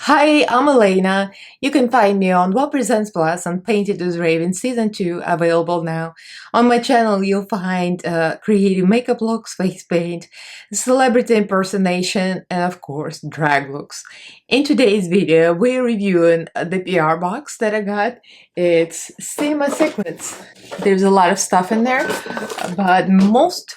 Hi, I'm Elaina. You can find me on What Presents Plus on Painted with Raven Season 2, available now. On my channel, you'll find creative makeup looks, face paint, celebrity impersonation, and of course, drag looks. In today's video, we're reviewing the PR box that I got. It's Cinema Secrets. There's a lot of stuff in there, but most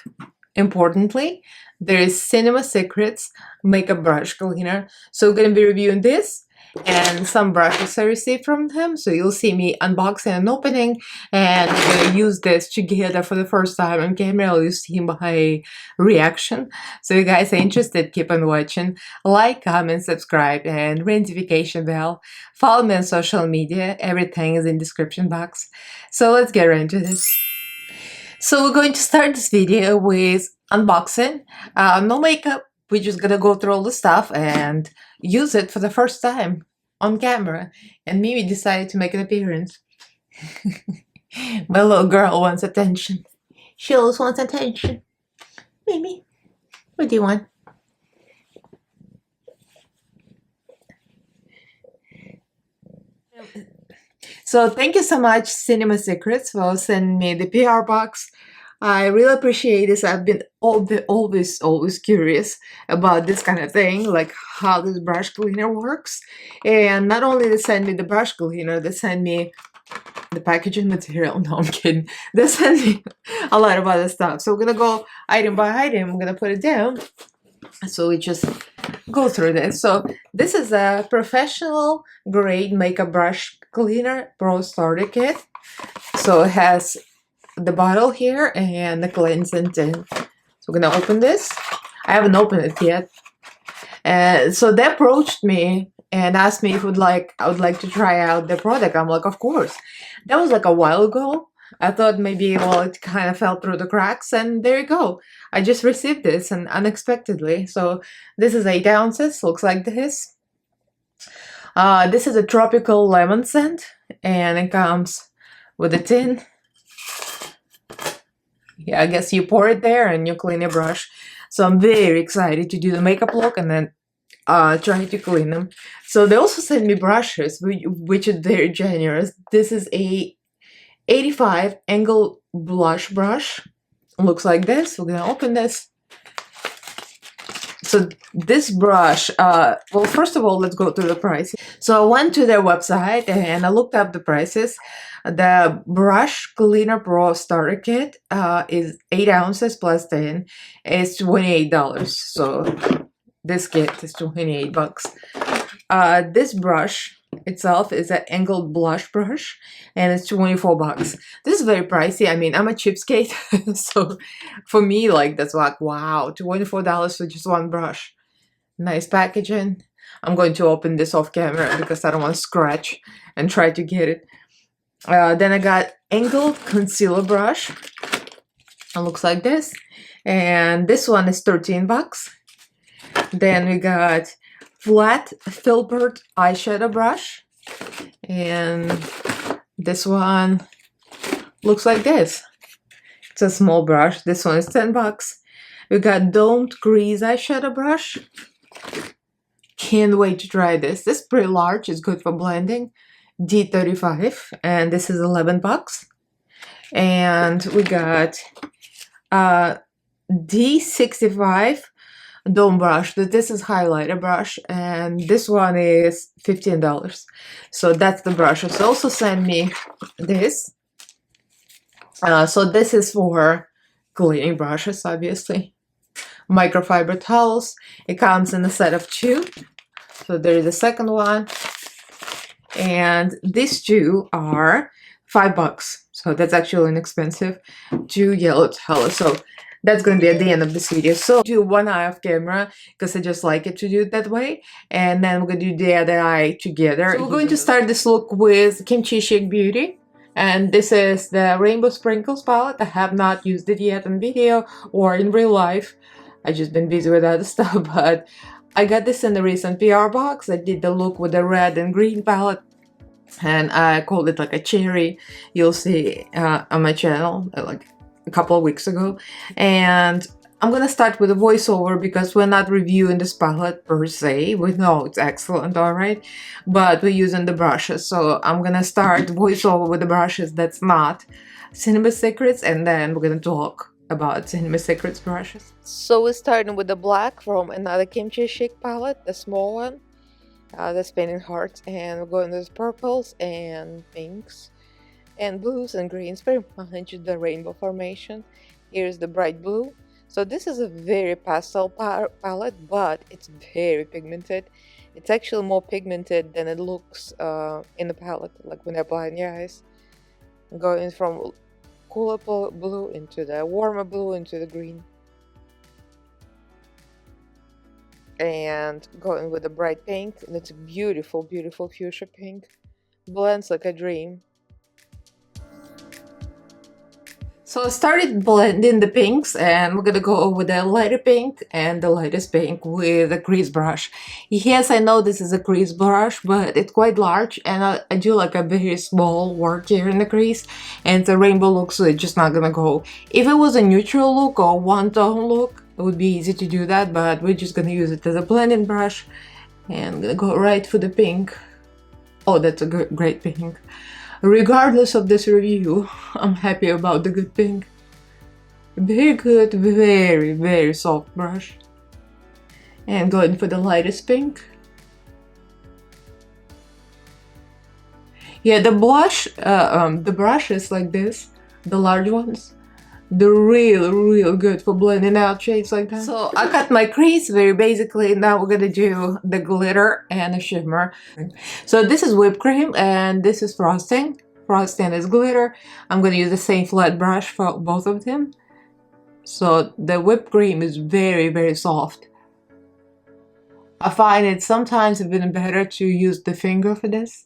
importantly, there is Cinema Secrets makeup brush cleaner. So we're going to be reviewing this and some brushes I received from him. So you'll see me unboxing and opening, and we're going to use this together for the first time on camera. You'll see my reaction. So if you guys are interested, keep on watching. Like, comment, subscribe, and ring notification bell. Follow me on social media. Everything is in description box. So let's get right into this. So we're going to start this video with unboxing. No makeup. We're just gonna go through all the stuff and use it for the first time on camera. And Mimi decided to make an appearance. My little girl wants attention. She always wants attention. Mimi, what do you want? So thank you so much, Cinema Secrets, for sending me the PR box. I really appreciate this. I've been always curious about this kind of thing, like how this brush cleaner works. And not only they send me the brush cleaner, they send me the packaging material. No, I'm kidding. They send me a lot of other stuff. So we're gonna go item by item. I'm gonna put it down. So we just go through this. So this is a professional grade makeup brush cleaner pro starter kit. So it has the bottle here and the cleansing tin. So we're gonna open this. I haven't opened it yet. And so they approached me and asked me if I would like to try out the product. I'm like, of course. That was like a while ago. I thought maybe, well, it kind of fell through the cracks, and there you go. I just received this and unexpectedly. So this is 8 ounces, looks like this. This is a tropical lemon scent, and it comes with a tin. Yeah, I guess you pour it there and you clean your brush. So I'm very excited to do the makeup look and then try to clean them. So they also sent me brushes, which is very generous. This is a 85 angle blush brush. Looks like this. We're gonna open this. So this brush, well, first of all, let's go through the price. So I went to their website and I looked up the prices. The Brush Cleaner Pro Starter Kit is 8 ounces plus 10. It's $28. So this kit is 28 bucks. This brush itself is an angled blush brush, and it's 24 bucks. This is very pricey. I mean, I'm a cheapskate, so for me, like, that's like, wow, $24 for just one brush. Nice packaging. I'm going to open this off camera because I don't want to scratch and try to get it. Then I got angled concealer brush. It looks like this, and this one is 13 bucks. Then we got flat filbert eyeshadow brush, and this one looks like this. It's a small brush. This one is 10 bucks. We got domed crease eyeshadow brush. Can't wait to try this. This is pretty large. It's good for blending. D35, and this is 11 bucks. And we got D65 dome brush. This is highlighter brush, and this one is $15. So that's the brushes. Also send me this. So this is for cleaning brushes, obviously. Microfiber towels. It comes in a set of 2. So there is the second one, and these 2 are $5. So that's actually inexpensive. 2 yellow towels. So that's going to be at the end of this video. So do one eye off camera because I just like it to do it that way. And then we're going to do the other eye together. So we're going to start this look with Kimchi Chic Beauty. And this is the Rainbow Sprinkles palette. I have not used it yet in video or in real life. I've just been busy with other stuff. But I got this in the recent PR box. I did the look with the red and green palette. And I called it like a cherry. You'll see on my channel like a couple of weeks ago. And I'm gonna start with a voiceover because we're not reviewing this palette per se. We know it's excellent, alright? But we're using the brushes. So I'm gonna start voiceover with the brushes that's not Cinema Secrets, and then we're gonna talk about Cinema Secrets brushes. So we're starting with the black from another Kimchi Chic palette, the small one. That's painting hearts, and we're going with purples and pinks and blues and greens, very much the rainbow formation. Here's the bright blue. So this is a very pastel palette, but it's very pigmented. It's actually more pigmented than it looks in the palette, like when I apply in your eyes. Going from cooler blue into the warmer blue into the green. And going with the bright pink. And it's a beautiful, beautiful fuchsia pink. Blends like a dream. So I started blending the pinks, and we're gonna go over the lighter pink and the lightest pink with a crease brush. Yes, I know this is a crease brush, but it's quite large, and I do like a very small work here in the crease, and the rainbow look, so it's just not gonna go. If it was a neutral look or one-tone look, it would be easy to do that, but we're just gonna use it as a blending brush, and I'm gonna go right for the pink. Oh, that's a great pink. Regardless of this review, I'm happy about the good pink. Very good, very, very soft brush. And going for the lightest pink. Yeah, the brushes like this, the large ones, they're real good for blending out shades like that. So I cut my crease very basically. Now we're gonna do the glitter and the shimmer. So this is whipped cream and this is frosting. Frosting is glitter. I'm gonna use the same flat brush for both of them. So the whipped cream is very soft. I find it sometimes even better to use the finger for this.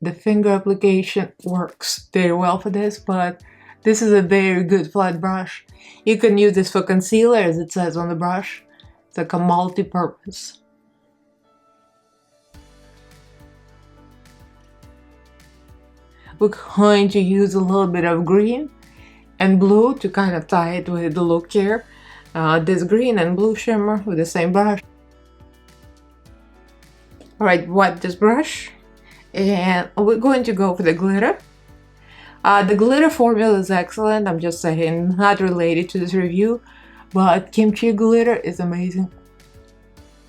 The finger application works very well for this, but this is a very good flat brush. You can use this for concealer, as it says on the brush. It's like a multi-purpose. We're going to use a little bit of green and blue to kind of tie it with the look here. This green and blue shimmer with the same brush. Alright, wipe this brush. And we're going to go for the glitter. The glitter formula is excellent. I'm just saying, not related to this review, but kimchi glitter is amazing.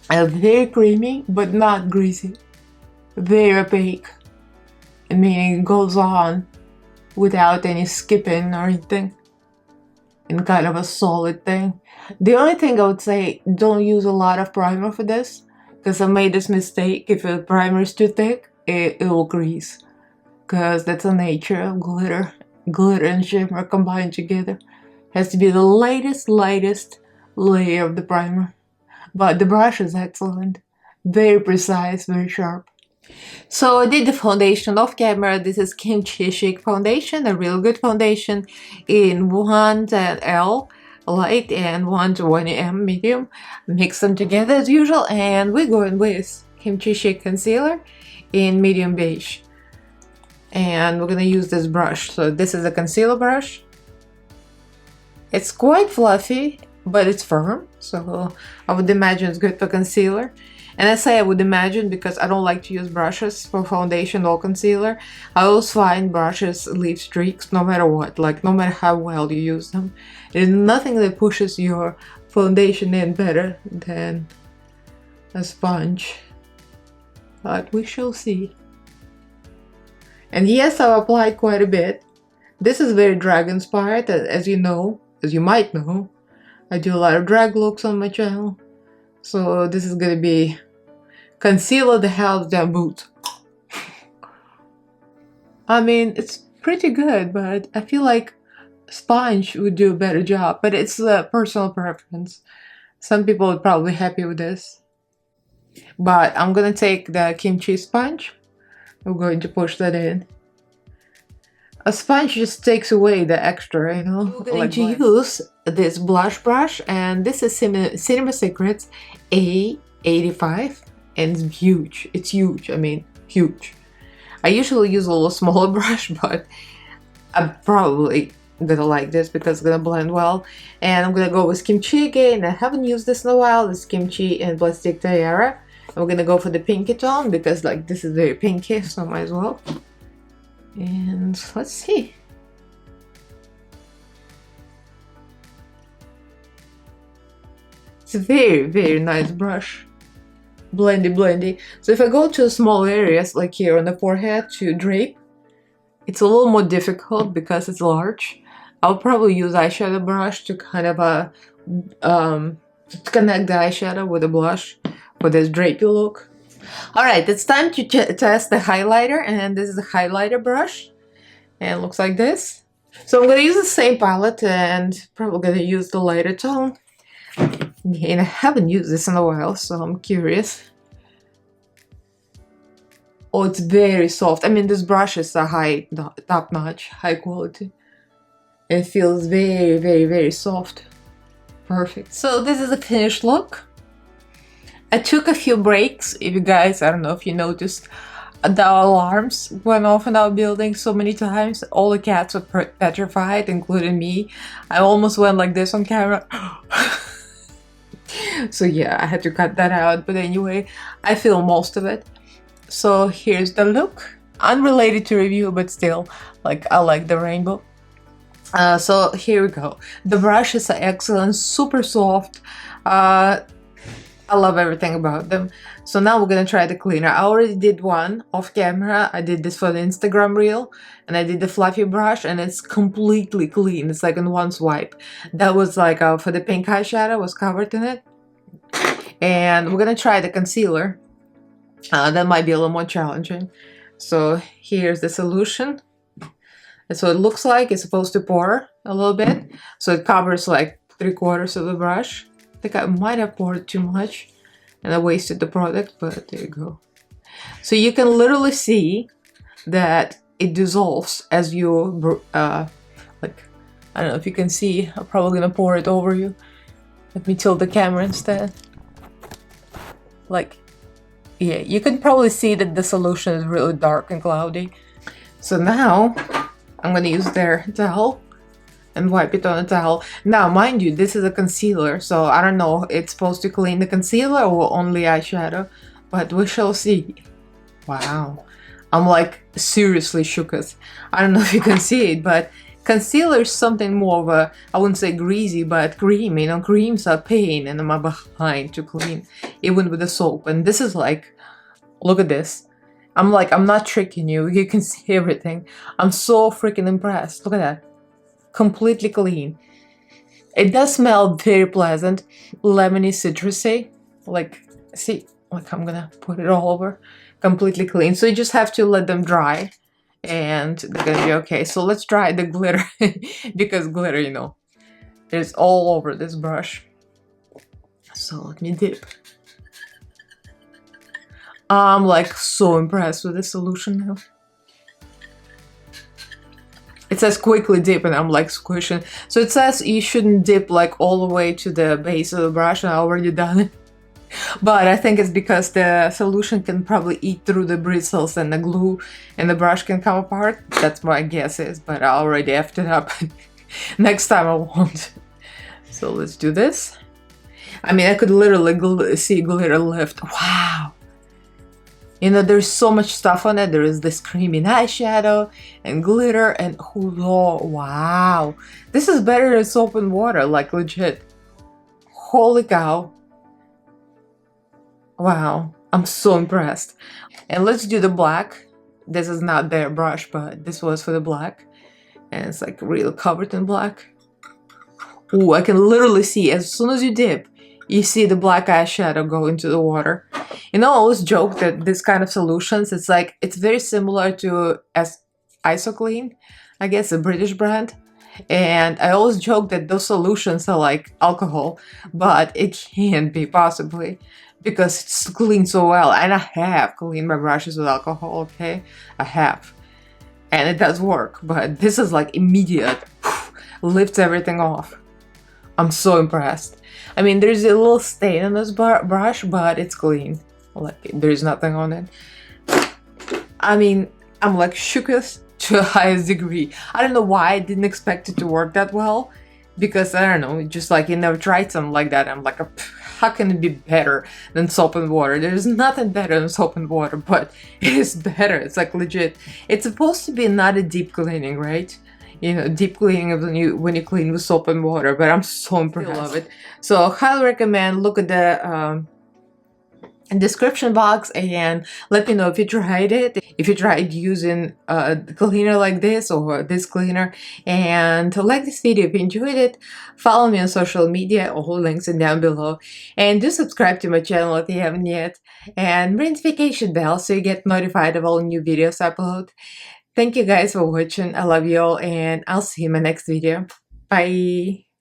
Very creamy, but not greasy. Very opaque, meaning it goes on without any skipping or anything, and kind of a solid thing. The only thing I would say, don't use a lot of primer for this, because I made this mistake. If the primer is too thick, it will grease, because that's the nature of glitter. Glitter and shimmer combined together. Has to be the lightest layer of the primer. But the brush is excellent. Very precise, very sharp. So I did the foundation off camera. This is Kimchi Chic foundation, a real good foundation in 110L light and 120M medium. Mix them together as usual, and we're going with Kimchi Chic concealer in medium beige. And we're gonna use this brush. So this is a concealer brush. It's quite fluffy, but it's firm, so I would imagine it's good for concealer. And I say I would imagine because I don't like to use brushes for foundation or concealer. I always find brushes leave streaks no matter what, like no matter how well you use them. There's nothing that pushes your foundation in better than a sponge. But we shall see. And yes, I've applied quite a bit. This is very drag inspired, as you know, as you might know. I do a lot of drag looks on my channel. So this is gonna be concealer the hell's damn boot. I mean, it's pretty good, but I feel like sponge would do a better job. But it's a personal preference. Some people would probably be happy with this. But I'm gonna take the kimchi sponge. I'm going to push that in. A sponge just takes away the extra, you know. We're going to use this blush brush, and this is Cinema Secrets A85, and it's huge. It's huge. I mean, huge. I usually use a little smaller brush, but I probably gonna like this because it's gonna blend well. And I'm gonna go with kimchi again. I haven't used this in a while. This kimchi and plastic tiara. I'm gonna go for the pinky tone because like this is very pinky, so might as well. And let's see. It's a very, very nice brush. Blendy, blendy. So if I go to small areas like here on the forehead to drape, it's a little more difficult because it's large. I'll probably use eyeshadow brush to kind of connect the eyeshadow with the blush for this drapey look. Alright, it's time to test the highlighter, and this is a highlighter brush, and it looks like this. So I'm going to use the same palette and probably going to use the lighter tone. And I haven't used this in a while, so I'm curious. Oh, it's very soft. I mean, this brush is a top-notch, high quality. It feels very, very, very soft. Perfect. So this is the finished look. I took a few breaks. If you guys, I don't know if you noticed, the alarms went off in our building so many times. All the cats were petrified, including me. I almost went like this on camera. So yeah, I had to cut that out. But anyway, I filmed most of it. So here's the look. Unrelated to review, but still, like, I like the rainbow. So here we go. The brush is excellent, super soft. I love everything about them. So now we're gonna try the cleaner. I already did one off camera. I did this for the Instagram reel, and I did the fluffy brush, and it's completely clean. It's like in one swipe. That was like for the pink eyeshadow, was covered in it. And we're gonna try the concealer. That might be a little more challenging. So here's the solution. And so it looks like it's supposed to pour a little bit. So it covers like 3/4 of the brush. I think I might have poured too much and I wasted the product, but there you go. So you can literally see that it dissolves as you, like, I don't know if you can see. I'm probably gonna pour it over you. Let me tilt the camera instead. Like, yeah, you can probably see that the solution is really dark and cloudy. So now I'm gonna use their towel and wipe it on a towel. Now, mind you, this is a concealer, so I don't know, it's supposed to clean the concealer or only eyeshadow, but we shall see. Wow, I'm like seriously shooketh. I don't know if you can see it, but concealer is something more of a, I wouldn't say greasy, but creamy. You know, creams are pain and I'm behind to clean, even with the soap. And this is like, look at this. I'm like, I'm not tricking you. You can see everything. I'm so freaking impressed. Look at that. Completely clean. It does smell very pleasant. Lemony, citrusy. Like, see, like I'm gonna put it all over. Completely clean. So you just have to let them dry. And they're gonna be okay. So let's try the glitter. Because glitter, you know, is all over this brush. So let me dip. I'm like so impressed with the solution now. It says quickly dip and I'm like squishing. So it says you shouldn't dip like all the way to the base of the brush, and I already done it. But I think it's because the solution can probably eat through the bristles and the glue and the brush can come apart. That's my guess is, but I already effed it up. Next time I won't. So let's do this. I mean, I could literally see glitter lift. Wow. You know, there's so much stuff on it. There is this creamy eyeshadow and glitter and oh, wow. This is better than soap and water, like legit. Holy cow. Wow, I'm so impressed. And let's do the black. This is not their brush, but this was for the black. And it's like really covered in black. Ooh, I can literally see, as soon as you dip, you see the black eyeshadow go into the water. You know, I always joke that this kind of solutions, it's like, it's very similar to IsoClean, I guess, a British brand. And I always joke that those solutions are like alcohol, but it can't be possibly. Because it's clean so well, and I have cleaned my brushes with alcohol, okay? I have. And it does work, but this is like immediate, lifts everything off. I'm so impressed. I mean, there's a little stain on this brush, but it's clean. Like, there's nothing on it. I mean, I'm like shooketh to the highest degree. I don't know why I didn't expect it to work that well, because I don't know, just like you never tried something like that. I'm like, how can it be better than soap and water? There's nothing better than soap and water, but it is better. It's like legit. It's supposed to be not a deep cleaning, right? You know, deep cleaning is when you clean with soap and water, but I'm so impressed. I love it. So highly recommend. Look at the description box and let me know if you tried it, if you tried using a cleaner like this or this cleaner. And like this video if you enjoyed it. Follow me on social media, all links are down below, and do subscribe to my channel if you haven't yet, and ring the notification bell so you get notified of all new videos I upload. Thank you guys for watching. I love you all, and I'll see you in my next video. Bye.